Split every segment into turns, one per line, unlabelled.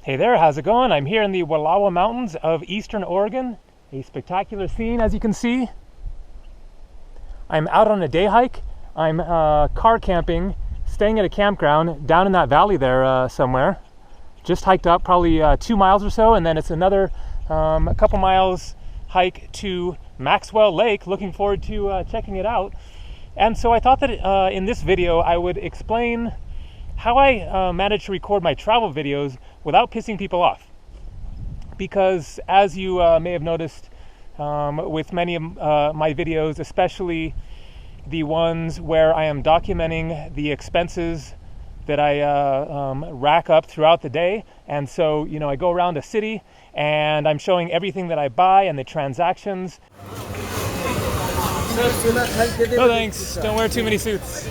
Hey there, how's it going? I'm here in the Wallowa Mountains of Eastern Oregon. A spectacular scene, as you can see. I'm out on a day hike. I'm car camping, staying at a campground down in that valley there somewhere. Just hiked up probably 2 miles or so, and then it's another a couple miles hike to Maxwell Lake. Looking forward to checking it out. And so I thought that in this video I would explain how I manage to record my travel videos without pissing people off. Because as you may have noticed with many of my videos, especially the ones where I am documenting the expenses that I rack up throughout the day, and so I go around a city and I'm showing everything that I buy and the transactions. No thanks, don't wear too many suits.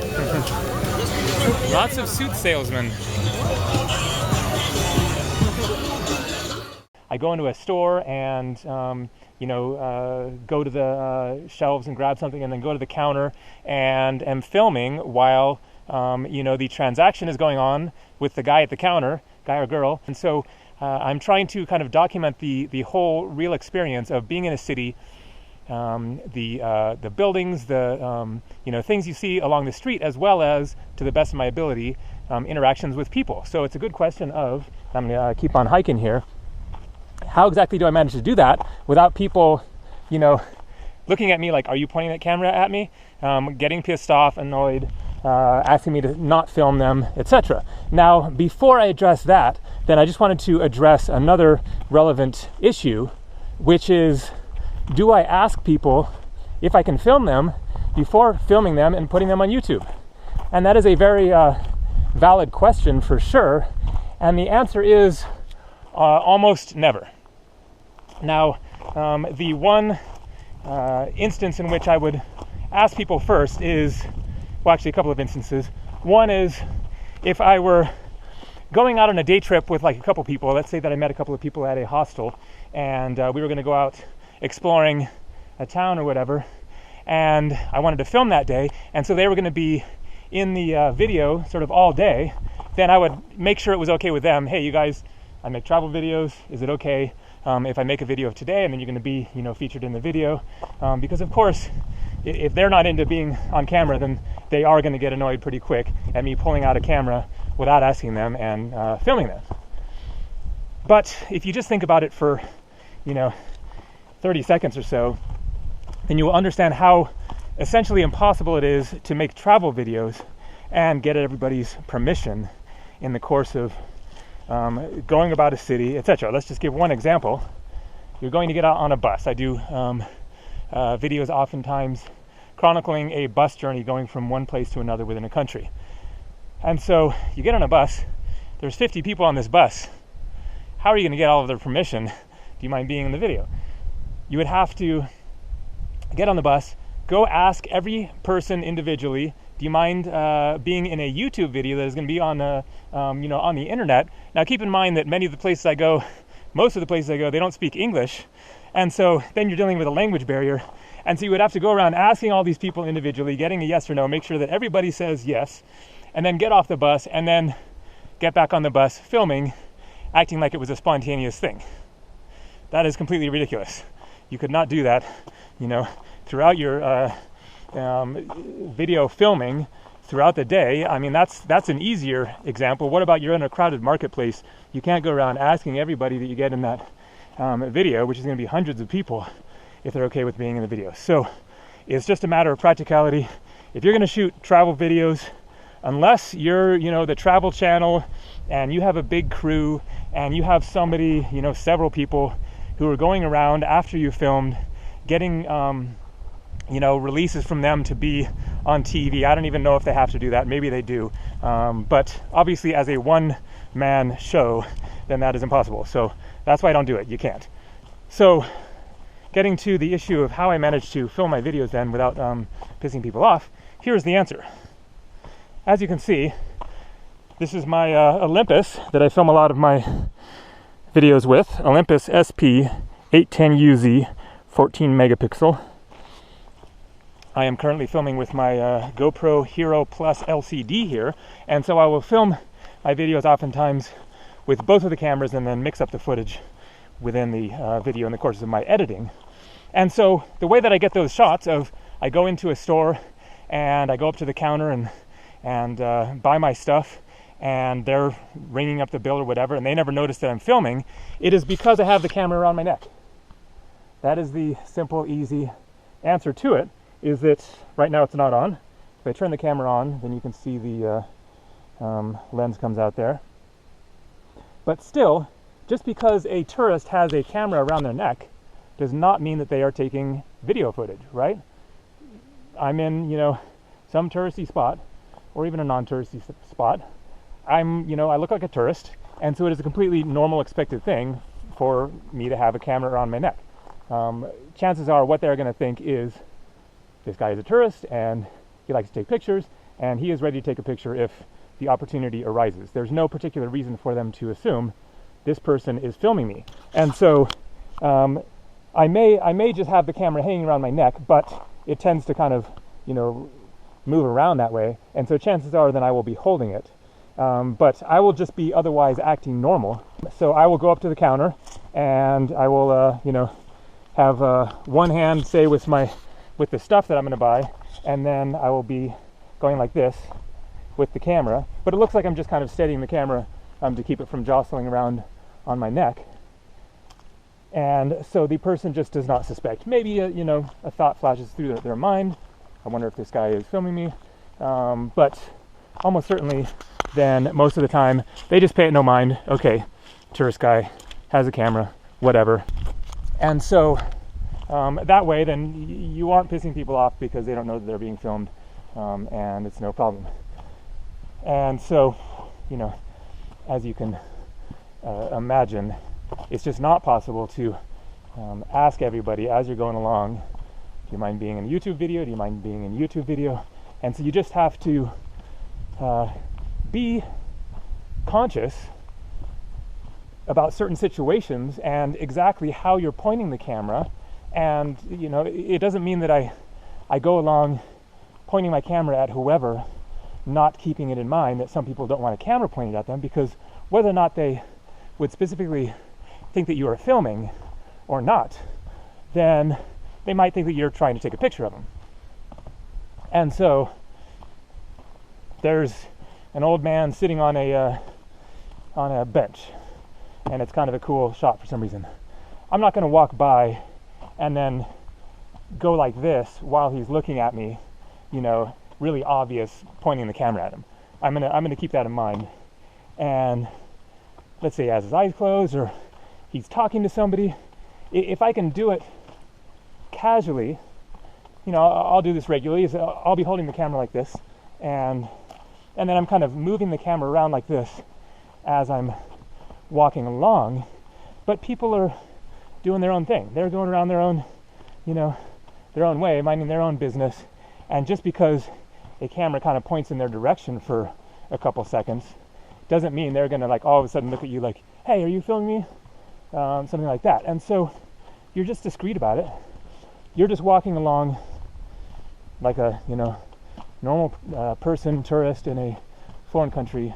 Lots of suit salesmen. I go into a store and go to the shelves and grab something, and then go to the counter and am filming while the transaction is going on with the guy at the counter, guy or girl. And so I'm trying to kind of document the whole real experience of being in a city, the buildings, the things you see along the street, as well as, to the best of my ability, interactions with people. So it's a good question of, I'm going to keep on hiking here, how exactly do I manage to do that without people, looking at me like, are you pointing that camera at me? Getting pissed off, annoyed, asking me to not film them, etc. Now, before I address that, then I just wanted to address another relevant issue, which is, do I ask people if I can film them before filming them and putting them on YouTube? And that is a very valid question for sure. And the answer is almost never. Now, the one instance in which I would ask people first is, well, actually a couple of instances. One is if I were going out on a day trip with like a couple people. Let's say that I met a couple of people at a hostel, and we were going to go out exploring a town or whatever, and I wanted to film that day, and so they were going to be in the video sort of all day. Then I would make sure it was okay with them. Hey, you guys, I make travel videos. Is it okay if I make a video of today and then you're going to be featured in the video? Because of course, if they're not into being on camera, then they are going to get annoyed pretty quick at me pulling out a camera without asking them and filming them. But if you just think about it for 30 seconds or so, then you will understand how essentially impossible it is to make travel videos and get everybody's permission in the course of going about a city, etc. Let's just give one example. You're going to get out on a bus. I do videos oftentimes chronicling a bus journey going from one place to another within a country. And so you get on a bus, there's 50 people on this bus. How are you going to get all of their permission? Do you mind being in the video? You would have to get on the bus, go ask every person individually, do you mind being in a YouTube video that is going to be on on the internet? Now keep in mind that most of the places I go, they don't speak English. And so then you're dealing with a language barrier. And so you would have to go around asking all these people individually, getting a yes or no, make sure that everybody says yes, and then get off the bus, and then get back on the bus filming, acting like it was a spontaneous thing. That is completely ridiculous. You could not do that, throughout your video filming throughout the day. I mean, that's an easier example. What about you're in a crowded marketplace? You can't go around asking everybody that you get in that video, which is going to be hundreds of people, if they're okay with being in the video. So it's just a matter of practicality. If you're going to shoot travel videos, unless you're the travel channel and you have a big crew and you have somebody, several people who are going around after you filmed, getting releases from them to be on TV. I don't even know if they have to do that. Maybe they do. But obviously as a one-man show, then that is impossible. So that's why I don't do it. You can't. So getting to the issue of how I manage to film my videos then without pissing people off, here's the answer. As you can see, this is my Olympus that I film a lot of my videos with. Olympus SP-810UZ, 14 megapixel. I am currently filming with my GoProHero Plus LCD here, and so I will film my videos oftentimes with both of the cameras and then mix up the footage within the video in the course of my editing. And so the way that I get those shots of, I go into a store and I go up to the counter and buy my stuff, and they're ringing up the bill or whatever, and they never notice that I'm filming, it is because I have the camera around my neck. That is the simple, easy answer to it, is that right now it's not on. If I turn the camera on, then you can see the lens comes out there. But still, just because a tourist has a camera around their neck does not mean that they are taking video footage, right? I'm in, some touristy spot, or even a non-touristy spot. I look like a tourist, and so it is a completely normal, expected thing for me to have a camera around my neck. Chances are what they're going to think is, this guy is a tourist, and he likes to take pictures, and he is ready to take a picture if the opportunity arises. There's no particular reason for them to assume this person is filming me. And so I may just have the camera hanging around my neck, but it tends to kind of, move around that way, and so chances are then I will be holding it. But I will just be otherwise acting normal. So I will go up to the counter, and I will, have one hand, say, with the stuff that I'm going to buy, and then I will be going like this with the camera. But it looks like I'm just kind of steadying the camera to keep it from jostling around on my neck. And so the person just does not suspect. Maybe a thought flashes through their mind. I wonder if this guy is filming me. But almost certainly, then most of the time they just pay it no mind. Okay, tourist guy has a camera, whatever. And so that way, then you aren't pissing people off because they don't know that they're being filmed, and it's no problem. And so, as you can imagine, it's just not possible to ask everybody as you're going along, do you mind being in a YouTube video? Do you mind being in a YouTube video? And so you just have to be conscious about certain situations and exactly how you're pointing the camera. And it doesn't mean that I go along pointing my camera at whoever, not keeping it in mind that some people don't want a camera pointed at them, because whether or not they would specifically think that you are filming or not, then they might think that you're trying to take a picture of them. And so there's an old man sitting on a bench, and it's kind of a cool shot for some reason. I'm not going to walk by and then go like this while he's looking at me, really obvious, pointing the camera at him. I'm gonna keep that in mind. And let's say he has his eyes closed or he's talking to somebody. If I can do it casually, I'll do this regularly. I'll be holding the camera like this, and then I'm kind of moving the camera around like this as I'm walking along. But people are doing their own thing. They're going around their own, their own way, minding their own business. And just because a camera kind of points in their direction for a couple seconds doesn't mean they're gonna all of a sudden look at you like, hey, are you filming me? Something like that. And so you're just discreet about it. You're just walking along like a normal person, tourist in a foreign country,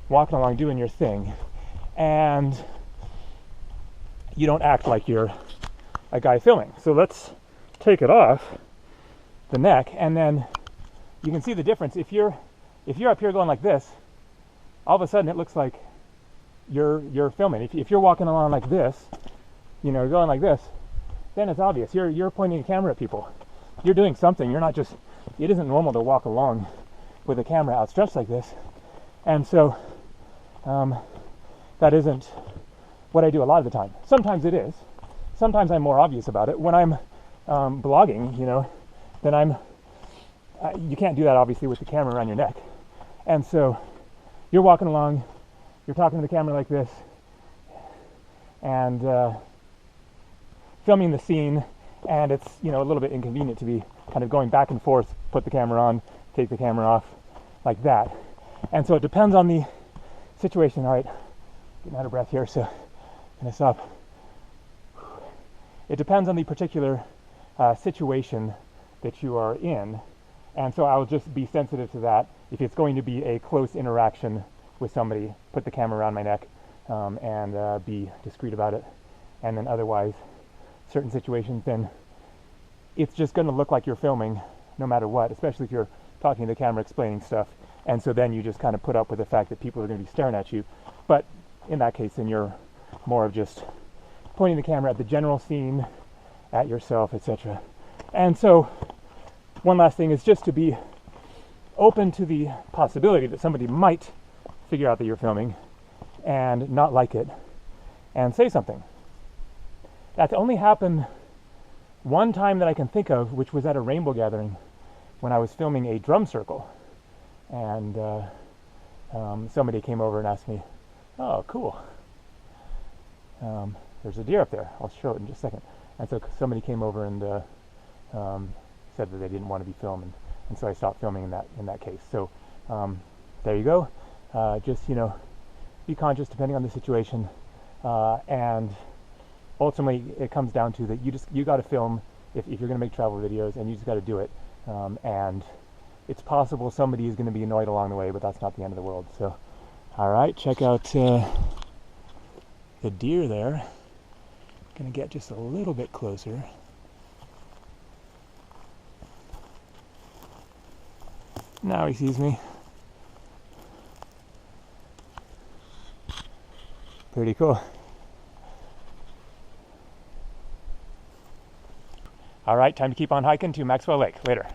walking along doing your thing, and you don't act like you're a guy filming. So let's take it off the neck, and then you can see the difference. If you're up here going like this, all of a sudden it looks like you're filming. If you're walking along like this, going like this, then it's obvious. You're pointing a camera at people. You're doing something. You're not just, it isn't normal to walk along with a camera outstretched like this. And so that isn't what I do a lot of the time. Sometimes it is. Sometimes I'm more obvious about it. When I'm blogging, then you can't do that obviously with the camera around your neck. And so you're walking along, you're talking to the camera like this, and filming the scene, and it's a little bit inconvenient to be kind of going back and forth, put the camera on, take the camera off, like that. And so it depends on the situation. All right, getting out of breath here, so I'm gonna stop. It depends on the particular situation that you are in, and so I'll just be sensitive to that. If it's going to be a close interaction with somebody, put the camera around my neck. and be discreet about it. And then otherwise, certain situations, then it's just going to look like you're filming no matter what, especially if you're talking to the camera, explaining stuff. And so then you just kind of put up with the fact that people are going to be staring at you. But in that case, then you're more of just pointing the camera at the general scene, at yourself, etc. And so one last thing is just to be open to the possibility that somebody might figure out that you're filming and not like it and say something. That's only happened one time that I can think of, which was at a rainbow gathering when I was filming a drum circle. And somebody came over and asked me, "Oh, cool. There's a deer up there. I'll show it in just a second." And so somebody came over and said that they didn't want to be filmed, and so I stopped filming in that case. So there you go. Just, you know, be conscious depending on the situation, and ultimately it comes down to that you got to film if you're going to make travel videos, and you just got to do it. And it's possible somebody is going to be annoyed along the way, but that's not the end of the world. So, all right, check out the deer there. Going to get just a little bit closer. Now he sees me. Pretty cool. All right, time to keep on hiking to Maxwell Lake. Later.